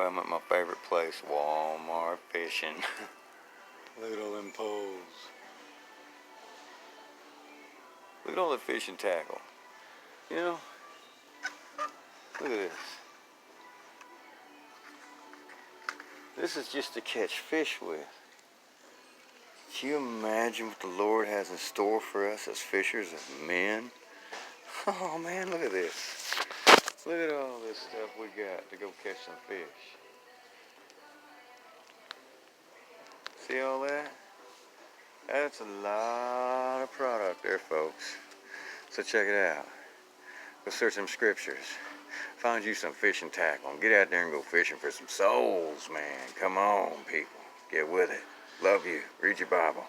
boy, I'm at my favorite place, Wal-Mart fishing. Look at all them poles. Look at all the fishing tackle. You know, look at this. This is just to catch fish with. Can you imagine what the Lord has in store for us as fishers, as men? Oh man, look at this. Look at all this stuff we got to go catch some fish. See all that? That's a lot of product there, folks. So check it out. Go search some scriptures. Find you some fishing tackle and get out there and go fishing for some souls, man. Come on, people. Get with it. Love you. Read your Bible.